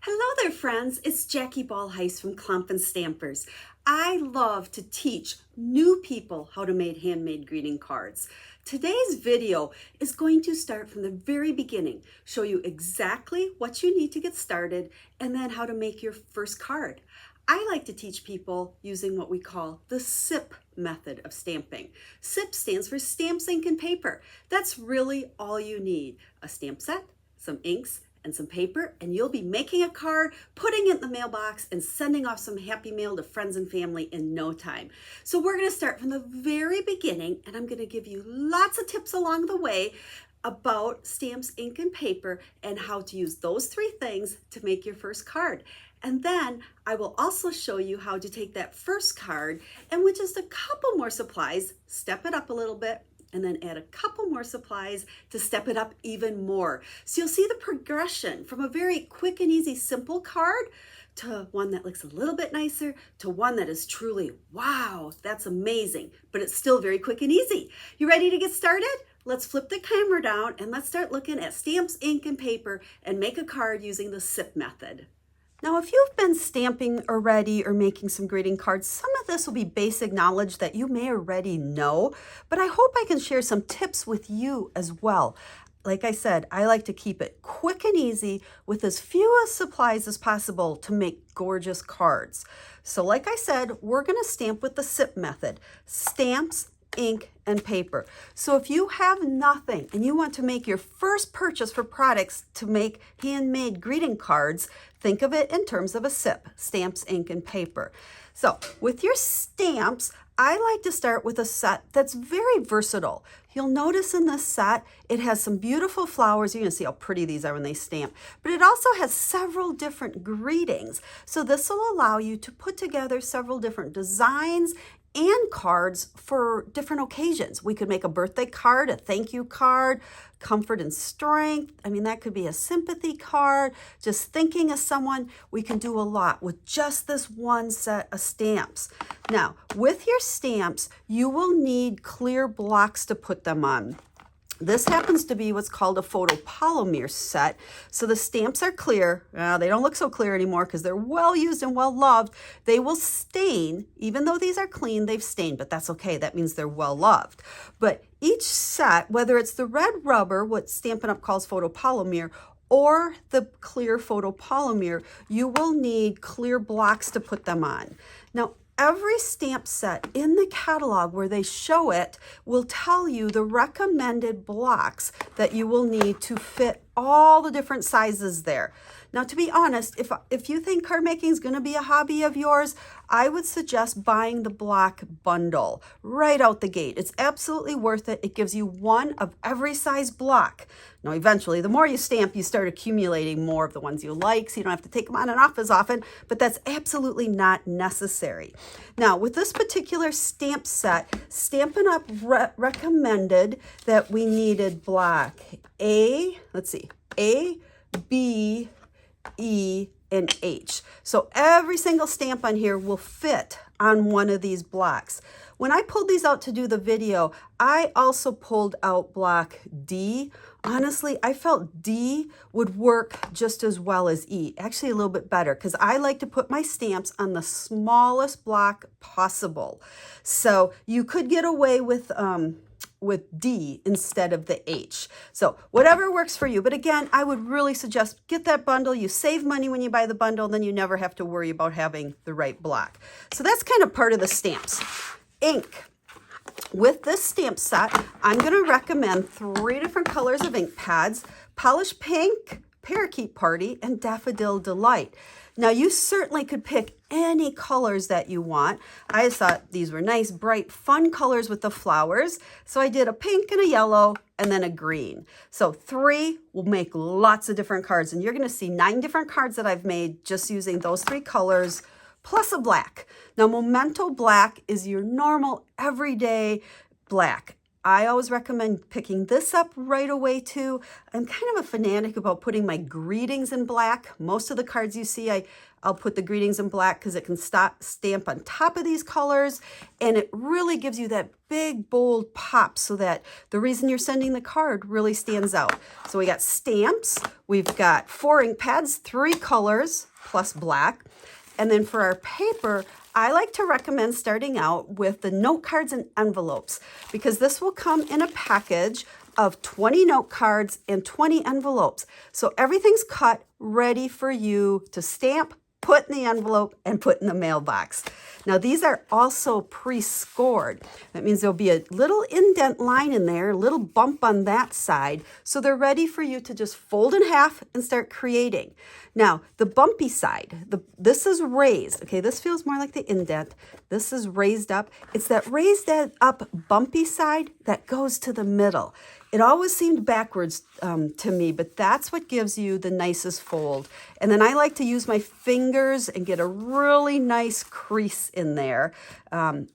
Hello there, friends. It's Jackie Ballheis from Clump and Stampers. I love to teach new people how to make handmade greeting cards. Today's video is going to start from the very beginning, show you exactly what you need to get started, and then how to make your first card. I like to teach people using what we call the SIP method of stamping. SIP stands for stamps, ink, and paper. That's really all you need. A stamp set, some inks, and some paper, and you'll be making a card, putting it in the mailbox, and sending off some happy mail to friends and family in no time. So we're going to start from the very beginning, and I'm going to give you lots of tips along the way about stamps, ink, and paper, and how to use those three things to make your first card. And then I will also show you how to take that first card and with just a couple more supplies, step it up a little bit, and then add a couple more supplies to step it up even more. So you'll see the progression from a very quick and easy simple card to one that looks a little bit nicer to one that is truly, wow, that's amazing, but it's still very quick and easy. You ready to get started? Let's flip the camera down and let's start looking at stamps, ink, and paper and make a card using the SIP method. Now, if you've been stamping already or making some greeting cards, some of this will be basic knowledge that you may already know, but I hope I can share some tips with you as well. Like I said, I like to keep it quick and easy with as few supplies as possible to make gorgeous cards. So like I said, we're going to stamp with the SIP method. Stamps, ink, and paper. So if you have nothing and you want to make your first purchase for products to make handmade greeting cards, think of it in terms of a SIP, stamps, ink, and paper. So with your stamps, I like to start with a set that's very versatile. You'll notice in this set, it has some beautiful flowers. You're gonna see how pretty these are when they stamp, but it also has several different greetings. So this will allow you to put together several different designs and cards for different occasions. We could make a birthday card, a thank you card, comfort and strength. I mean, that could be a sympathy card, just thinking of someone. We can do a lot with just this one set of stamps. Now, with your stamps, you will need clear blocks to put them on. This happens to be what's called a photopolymer set. So the stamps are clear. They don't look so clear anymore because they're well used and well loved. They will stain. Even though these are clean, they've stained, but that's okay. That means they're well loved. But each set, whether it's the red rubber, what Stampin' Up! Calls photopolymer, or the clear photopolymer, you will need clear blocks to put them on. Now, every stamp set in the catalog where they show it will tell you the recommended blocks that you will need to fit all the different sizes there. Now, to be honest, if you think card making is going to be a hobby of yours, I would suggest buying the block bundle right out the gate. It's absolutely worth it. It gives you one of every size block. Now, eventually, the more you stamp, you start accumulating more of the ones you like, so you don't have to take them on and off as often, but that's absolutely not necessary. Now, with this particular stamp set, Stampin' Up! Recommended that we needed block A, B, E, and H. So every single stamp on here will fit on one of these blocks. When I pulled these out to do the video, I also pulled out block D. Honestly, I felt D would work just as well as E, actually a little bit better, because I like to put my stamps on the smallest block possible. So you could get away with D instead of the H. So whatever works for you. But again, I would really suggest get that bundle. You save money when you buy the bundle, and then you never have to worry about having the right block. So that's kind of part of the stamps. Ink. With this stamp set, I'm going to recommend 3 different colors of ink pads: Polish Pink, Parakeet Party, and Daffodil Delight. Now, you certainly could pick any colors that you want. I just thought these were nice, bright, fun colors with the flowers. So I did a pink and a yellow and then a green. So 3 will make lots of different cards. And you're going to see 9 different cards that I've made just using those 3 colors, plus a black. Now, Memento Black is your normal, everyday black. I always recommend picking this up right away too. I'm kind of a fanatic about putting my greetings in black. Most of the cards you see, I'll put the greetings in black because it can stamp on top of these colors, and it really gives you that big, bold pop so that the reason you're sending the card really stands out. So we got stamps, we've got 4 ink pads, 3 colors plus black. And then for our paper, I like to recommend starting out with the note cards and envelopes because this will come in a package of 20 note cards and 20 envelopes. So everything's cut, ready for you to stamp, put in the envelope, and put in the mailbox. Now these are also pre-scored. That means there'll be a little indent line in there, a little bump on that side. So they're ready for you to just fold in half and start creating. Now the bumpy side, this is raised. Okay, this feels more like the indent. This is raised up. It's that raised up bumpy side that goes to the middle. It always seemed backwards to me, but that's what gives you the nicest fold. And then I like to use my fingers and get a really nice crease in there.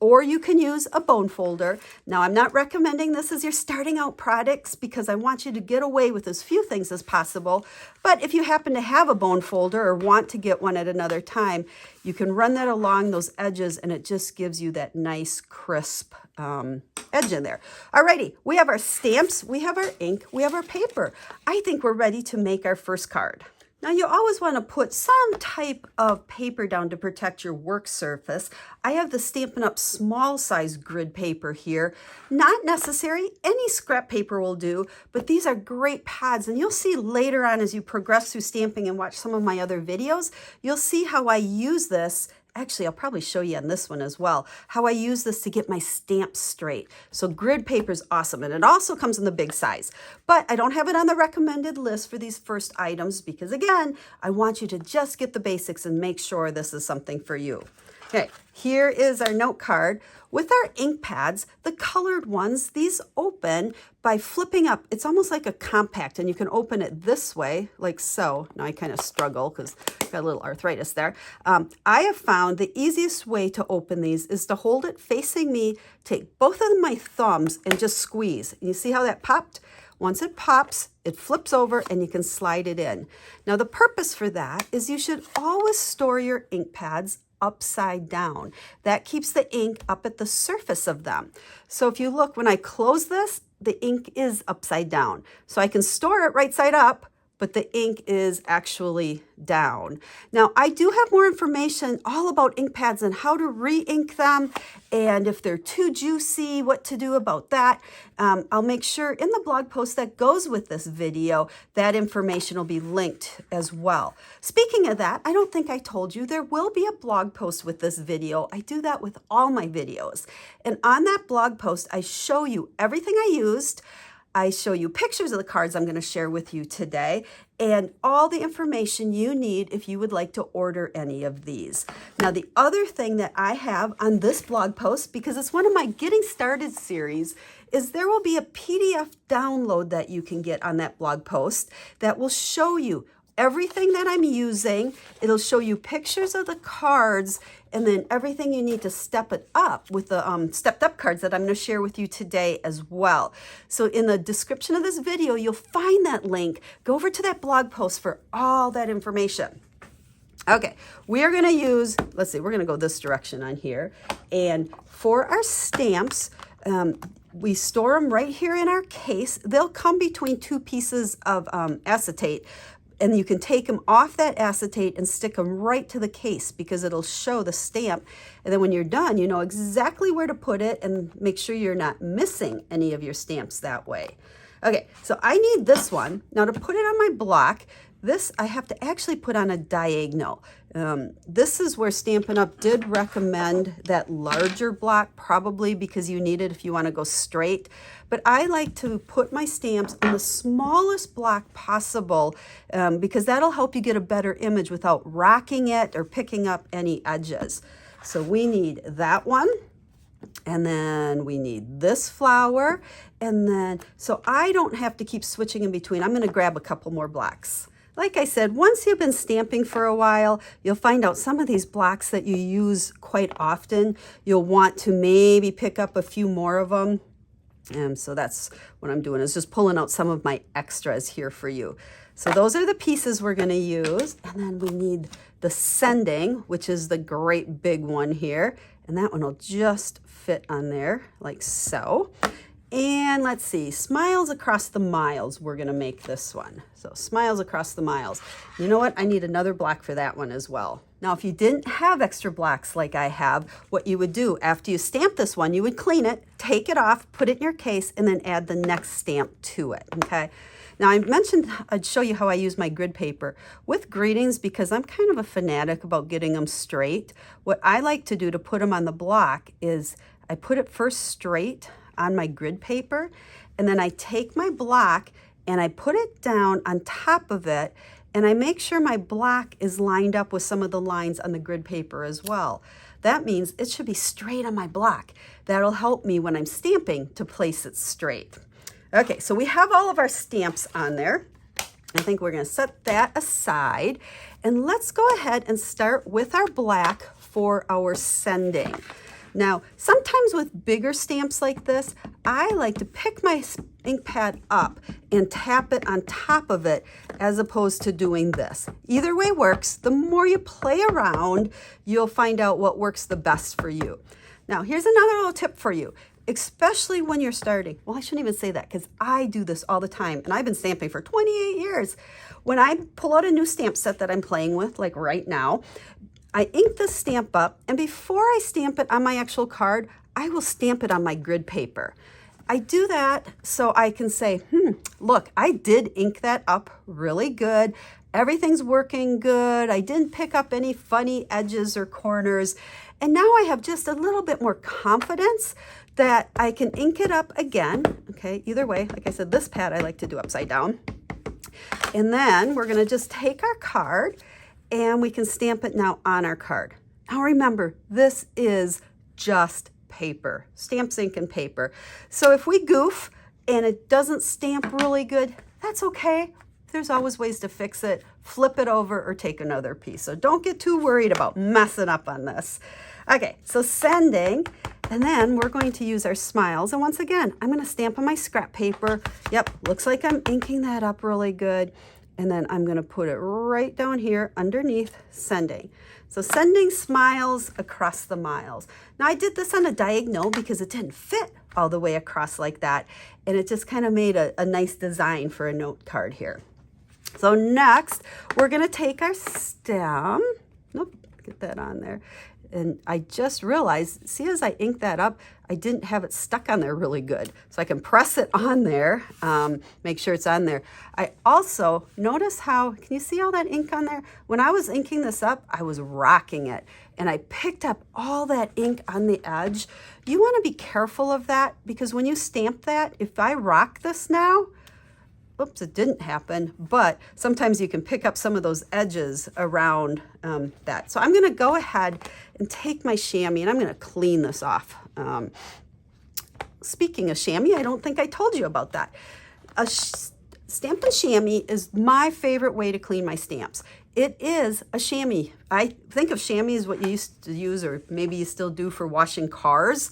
Or you can use a bone folder. Now, I'm not recommending this as your starting out products because I want you to get away with as few things as possible. But if you happen to have a bone folder or want to get one at another time, you can run that along those edges and it just gives you that nice crisp edge in there. Alrighty, we have our stamps, we have our ink, we have our paper. I think we're ready to make our first card. Now you always want to put some type of paper down to protect your work surface. I have the Stampin' Up! Small size grid paper here. Not necessary, any scrap paper will do, but these are great pads and you'll see later on as you progress through stamping and watch some of my other videos, you'll see how I use this. Actually, I'll probably show you on this one as well, how I use this to get my stamps straight. So grid paper is awesome, and it also comes in the big size. But I don't have it on the recommended list for these first items because, again, I want you to just get the basics and make sure this is something for you. Okay, here is our note card. With our ink pads, the colored ones, these open by flipping up. It's almost like a compact, and you can open it this way, like so. Now I kind of struggle because I've got a little arthritis there. I have found the easiest way to open these is to hold it facing me, take both of my thumbs, and just squeeze. You see how that popped? Once it pops, it flips over and you can slide it in. Now the purpose for that is you should always store your ink pads upside down. That keeps the ink up at the surface of them. So if you look, when I close this, the ink is upside down. So I can store it right side up, but the ink is actually down. Now, I do have more information all about ink pads and how to re-ink them, and if they're too juicy, what to do about that. I'll make sure in the blog post that goes with this video, that information will be linked as well. Speaking of that, I don't think I told you, there will be a blog post with this video. I do that with all my videos. And on that blog post, I show you everything I used. I show you pictures of the cards I'm going to share with you today and all the information you need if you would like to order any of these. Now, the other thing that I have on this blog post, because it's one of my Getting Started series, is there will be a PDF download that you can get on that blog post that will show you everything that I'm using. It'll show you pictures of the cards and then everything you need to step it up with the stepped up cards that I'm going to share with you today as well. So in the description of this video, you'll find that link. Go over to that blog post for all that information. Okay, we are going to use, let's see, we're going to go this direction on here. And for our stamps, we store them right here in our case. They'll come between 2 pieces of acetate. And you can take them off that acetate and stick them right to the case because it'll show the stamp. And then when you're done, you know exactly where to put it and make sure you're not missing any of your stamps that way. Okay, so I need this one. Now to put it on my block, this I have to actually put on a diagonal. This is where Stampin' Up! Did recommend that larger block, probably because you need it if you want to go straight. But I like to put my stamps on the smallest block possible because that'll help you get a better image without rocking it or picking up any edges. So we need that one. And then we need this flower. And then, so I don't have to keep switching in between. I'm going to grab a couple more blocks. Like I said, once you've been stamping for a while, you'll find out some of these blocks that you use quite often, you'll want to maybe pick up a few more of them. So that's what I'm doing, is just pulling out some of my extras here for you. So those are the pieces we're going to use. And then we need the sending, which is the great big one here. And that one will just fit on there like so. And let's see, smiles across the miles, we're going to make this one. So smiles across the miles. You know what? I need another black for that one as well. Now, if you didn't have extra blacks like I have, what you would do after you stamp this one, you would clean it, take it off, put it in your case, and then add the next stamp to it, okay? Now, I mentioned I'd show you how I use my grid paper with greetings because I'm kind of a fanatic about getting them straight. What I like to do to put them on the block is I put it first straight on my grid paper, and then I take my block and I put it down on top of it, and I make sure my block is lined up with some of the lines on the grid paper as well. That means it should be straight on my block. That'll help me when I'm stamping to place it straight. Okay, so we have all of our stamps on there. I think we're going to set that aside, and let's go ahead and start with our black for our sending. Now, sometimes with bigger stamps like this, I like to pick my ink pad up and tap it on top of it as opposed to doing this. Either way works. The more you play around, you'll find out what works the best for you. Now, here's another little tip for you, especially when you're starting. Well, I shouldn't even say that because I do this all the time, and I've been stamping for 28 years. When I pull out a new stamp set that I'm playing with, like right now, I ink the stamp up, and before I stamp it on my actual card, I will stamp it on my grid paper. I do that so I can say, look, I did ink that up really good. Everything's working good. I didn't pick up any funny edges or corners. And now I have just a little bit more confidence that I can ink it up again. Okay, either way, like I said, this pad I like to do upside down. And then we're gonna just take our card and we can stamp it now on our card. Now remember, this is just paper, stamps, ink, and paper. So if we goof and it doesn't stamp really good, that's okay. There's always ways to fix it. Flip it over or take another piece. So don't get too worried about messing up on this. Okay, so sending, and then we're going to use our smiles. And once again, I'm going to stamp on my scrap paper. Yep, looks like I'm inking that up really good. And then I'm going to put it right down here underneath sending. So sending smiles across the miles. Now I did this on a diagonal because it didn't fit all the way across like that. And it just kind of made a nice design for a note card here. So next, we're going to take our stem. Nope, get that on there. And I just realized, see, as I ink that up, I didn't have it stuck on there really good. So I can press it on there, make sure it's on there. I also, notice how, can you see all that ink on there? When I was inking this up, I was rocking it. And I picked up all that ink on the edge. You want to be careful of that because when you stamp that, if I rock this now, oops, it didn't happen, but sometimes you can pick up some of those edges around that. So I'm going to go ahead and take my chamois and I'm going to clean this off. Speaking of chamois, I don't think I told you about that. Stamped in chamois is my favorite way to clean my stamps. It is a chamois. I think of chamois as what you used to use, or maybe you still do, for washing cars.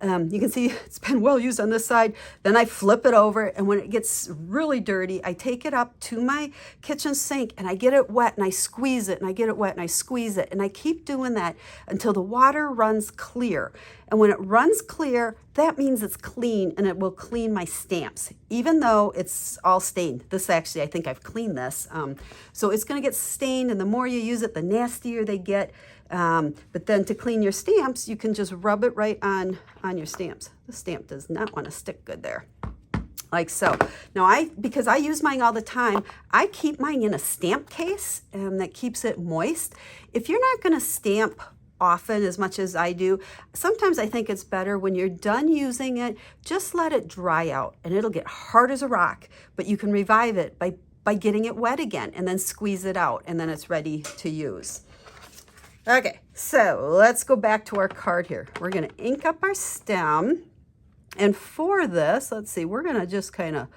You can see it's been well used on this side. Then I flip it over, and when it gets really dirty, I take it up to my kitchen sink and I get it wet and I squeeze it and I get it wet and I squeeze it. And I keep doing that until the water runs clear. And when it runs clear, that means it's clean and it will clean my stamps, even though it's all stained. This actually, I think I've cleaned this. So it's going to get stained, and the more you use it, the nastier they get. But then to clean your stamps, you can just rub it right on your stamps. The stamp does not want to stick good there. Like so. Now because I use mine all the time, I keep mine in a stamp case that keeps it moist. If you're not going to stamp often as much as I do, sometimes I think it's better when you're done using it, just let it dry out and it'll get hard as a rock, but you can revive it by getting it wet again and then squeeze it out, and then it's ready to use. Okay, so let's go back to our card here. We're going to ink up our stem. And for this, let's see, we're going to just kind of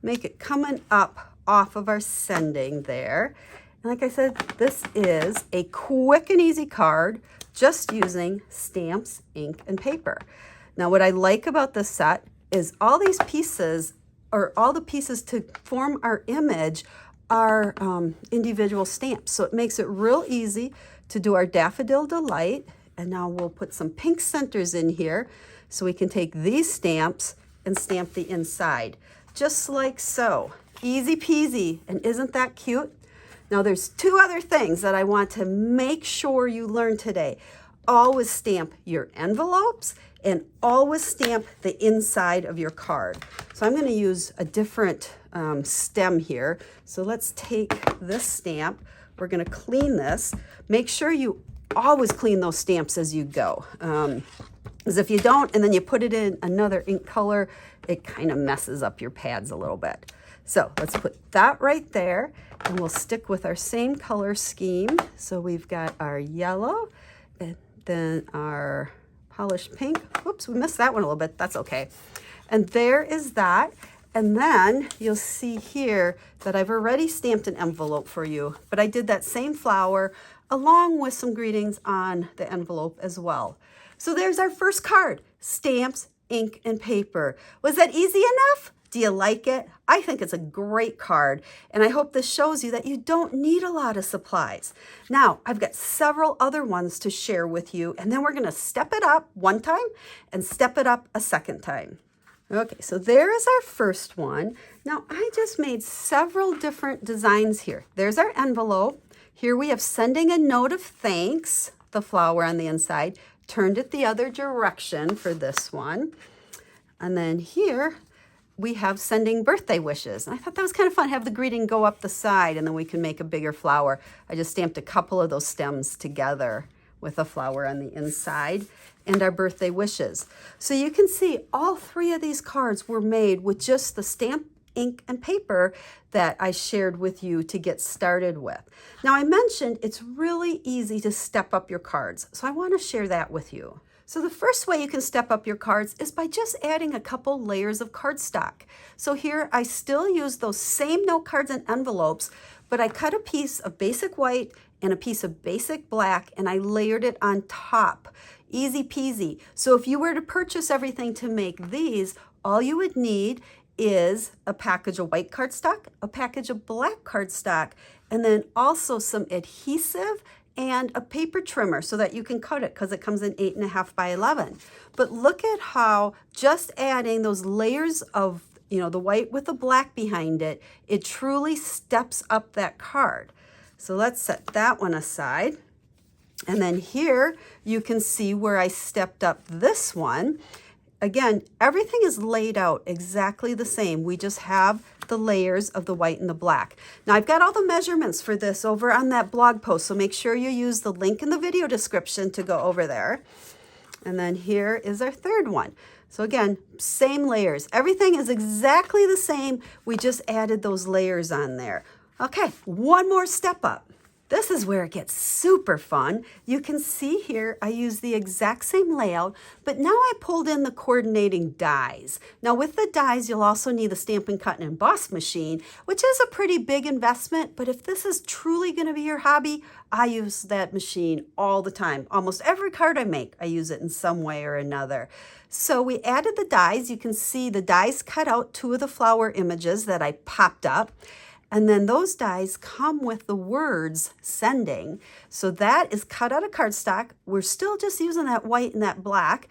make it coming up off of our sending there. And like I said, this is a quick and easy card just using stamps, ink, and paper. Now, what I like about this set is all these pieces, or all the pieces to form our image, are individual stamps. So it makes it real easy to do our Daffodil Delight. And now we'll put some pink centers in here so we can take these stamps and stamp the inside, just like so. Easy peasy, and isn't that cute? Now there's two other things that I want to make sure you learn today. Always stamp your envelopes and always stamp the inside of your card. So I'm going to use a different stem here. So let's take this stamp. We're going to clean this. Make sure you always clean those stamps as you go. Because if you don't, and then you put it in another ink color, it kind of messes up your pads a little bit. So let's put that right there, and we'll stick with our same color scheme. So we've got our yellow, and then our polished pink. Whoops, we missed that one a little bit. That's okay. And there is that. And then you'll see here that I've already stamped an envelope for you, but I did that same flower along with some greetings on the envelope as well. So there's our first card, stamps, ink, and paper. Was that easy enough? Do you like it? I think it's a great card, and I hope this shows you that you don't need a lot of supplies. Now, I've got several other ones to share with you, and then we're gonna step it up one time and step it up a second time. Okay, so there is our first one. Now, I just made several different designs here. There's our envelope. Here we have sending a note of thanks, the flower on the inside, turned it the other direction for this one. And then here we have sending birthday wishes. And I thought that was kind of fun, have the greeting go up the side and then we can make a bigger flower. I just stamped a couple of those stems together with a flower on the inside and our birthday wishes. So you can see all three of these cards were made with just the stamp, ink, and paper that I shared with you to get started with. Now I mentioned it's really easy to step up your cards, so I want to share that with you. So the first way you can step up your cards is by just adding a couple layers of cardstock. So here I still use those same note cards and envelopes, but I cut a piece of basic white and a piece of basic black and I layered it on top. Easy peasy. So if you were to purchase everything to make these, all you would need is a package of white cardstock, a package of black cardstock, and then also some adhesive and a paper trimmer so that you can cut it because it comes in 8.5 by 11. But look at how just adding those layers of, the white with the black behind it, it truly steps up that card. So let's set that one aside. And then here you can see where I stepped up this one. Again, everything is laid out exactly the same. We just have the layers of the white and the black. Now I've got all the measurements for this over on that blog post, so make sure you use the link in the video description to go over there. And then here is our third one. So again, same layers. Everything is exactly the same. We just added those layers on there. Okay, one more step up. This is where it gets super fun. You can see here I use the exact same layout, but now I pulled in the coordinating dies. Now with the dies, you'll also need the Stampin' Cut and Emboss machine, which is a pretty big investment, but if this is truly gonna be your hobby, I use that machine all the time. Almost every card I make, I use it in some way or another. So we added the dies. You can see the dies cut out two of the flower images that I popped up. And then those dies come with the words sending. So that is cut out of cardstock. We're still just using that white and that black.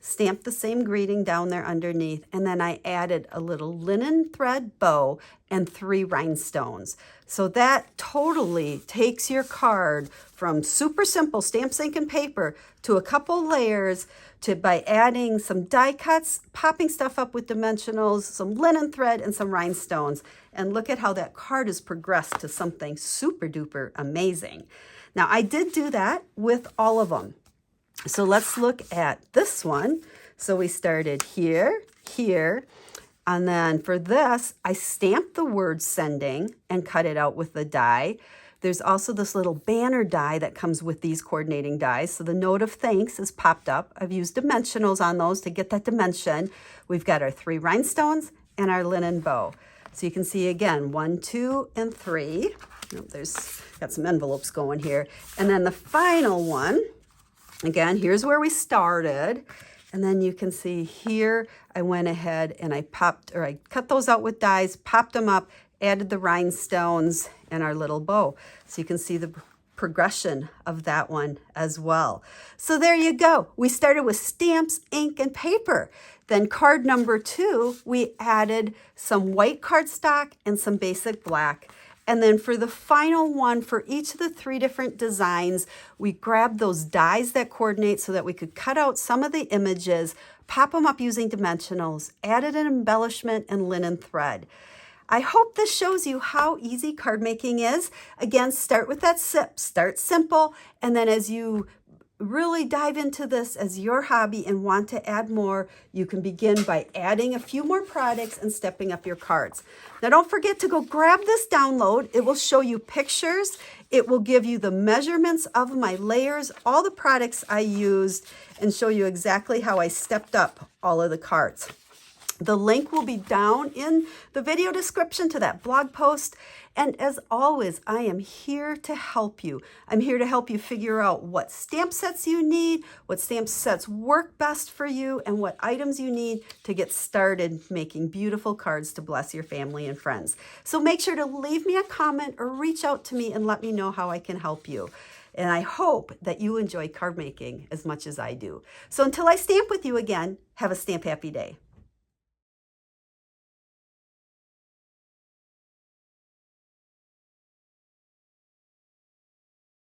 Stamped the same greeting down there underneath. And then I added a little linen thread bow and 3 rhinestones. So that totally takes your card from super simple stamps, ink, and paper to a couple layers to by adding some die cuts, popping stuff up with dimensionals, some linen thread, and some rhinestones. And look at how that card has progressed to something super duper amazing. Now I did do that with all of them. So let's look at this one. So we started here, here, and then for this, I stamped the word sending and cut it out with the die. There's also this little banner die that comes with these coordinating dies. So the note of thanks is popped up. I've used dimensionals on those to get that dimension. We've got our 3 rhinestones and our linen bow. So you can see again, 1, 2, and 3. Oh, there's got some envelopes going here. And then the final one, again, here's where we started. And then you can see here, I went ahead and I cut those out with dies, popped them up, added the rhinestones and our little bow. So you can see the progression of that one as well. So there you go. We started with stamps, ink, and paper. Then card number 2, we added some white cardstock and some basic black. And then for the final one, for each of the 3 different designs, we grabbed those dies that coordinate so that we could cut out some of the images, pop them up using dimensionals, added an embellishment and linen thread. I hope this shows you how easy card making is. Again, start with that sip, start simple, and then as you really dive into this as your hobby and want to add more, you can begin by adding a few more products and stepping up your cards. Now don't forget to go grab this download. It will show you pictures. It will give you the measurements of my layers, all the products I used, and show you exactly how I stepped up all of the cards. The link will be down in the video description to that blog post. And as always, I am here to help you. I'm here to help you figure out what stamp sets you need, what stamp sets work best for you, and what items you need to get started making beautiful cards to bless your family and friends. So make sure to leave me a comment or reach out to me and let me know how I can help you. And I hope that you enjoy card making as much as I do. So until I stamp with you again, have a stamp happy day.